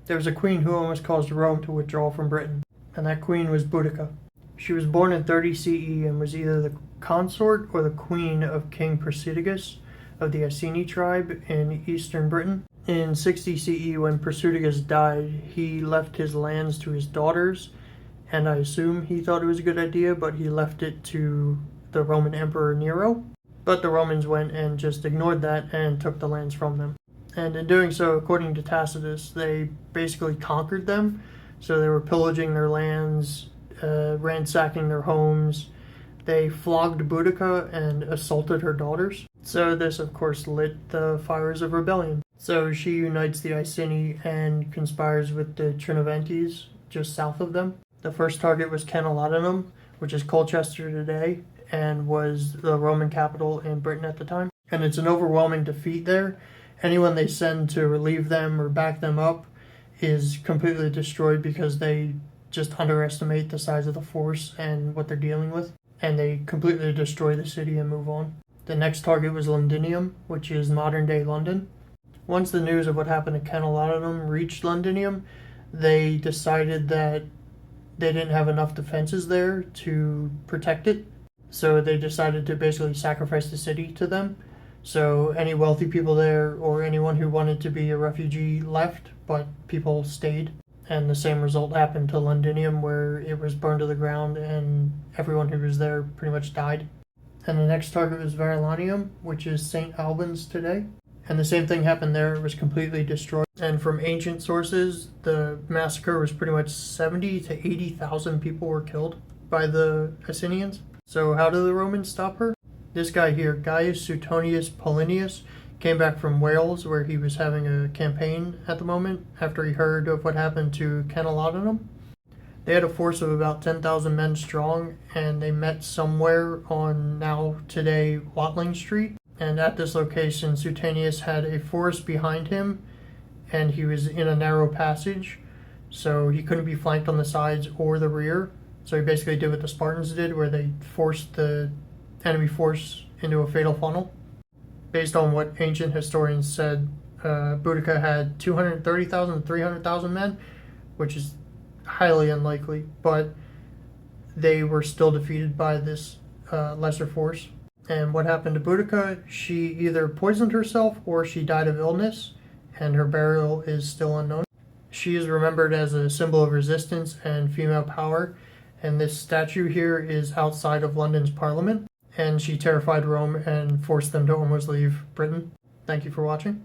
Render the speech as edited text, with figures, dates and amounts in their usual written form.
There was a queen who almost caused Rome to withdraw from Britain, and that queen was Boudica. She was born in 30 CE and was either the consort or the queen of King Prasutagus of the Iceni tribe in eastern Britain. In 60 CE, when Prasutagus died, he left his lands to his daughters, and I assume he thought it was a good idea, but he left it to the Roman Emperor Nero. But the Romans went and just ignored that and took the lands from them. And in doing so, according to Tacitus, they basically conquered them. So they were pillaging their lands, ransacking their homes. They flogged Boudica and assaulted her daughters. So this, of course, lit the fires of rebellion. So she unites the Iceni and conspires with the Trinovantes just south of them. The first target was Canelotinum, which is Colchester today, and was the Roman capital in Britain at the time. And it's an overwhelming defeat there. Anyone they send to relieve them or back them up is completely destroyed because they just underestimate the size of the force and what they're dealing with. And they completely destroy the city and move on. The next target was Londinium, which is modern-day London. Once the news of what happened to Canelotinum reached Londinium, they decided that they didn't have enough defenses there to protect it. So they decided to basically sacrifice the city to them. So any wealthy people there or anyone who wanted to be a refugee left, but people stayed. And the same result happened to Londinium, where it was burned to the ground and everyone who was there pretty much died. And the next target was Verulamium, which is St. Albans today. And the same thing happened there. It was completely destroyed. And from ancient sources, the massacre was pretty much 70 to 80,000 people were killed by the Icenians. So how did the Romans stop her? This guy here, Gaius Suetonius Paulinius, came back from Wales, where he was having a campaign at the moment after he heard of what happened to Canelotinum. They had a force of about 10,000 men strong, and they met somewhere on now today Watling Street. And at this location, Suetonius had a forest behind him, and he was in a narrow passage, so he couldn't be flanked on the sides or the rear. So he basically did what the Spartans did, where they forced the enemy force into a fatal funnel. Based on what ancient historians said, Boudica had 230,000 to 300,000 men, which is highly unlikely, but they were still defeated by this lesser force. And what happened to Boudica? She either poisoned herself or she died of illness, and her burial is still unknown. She is remembered as a symbol of resistance and female power, and this statue here is outside of London's Parliament, and she terrified Rome and forced them to almost leave Britain. Thank you for watching.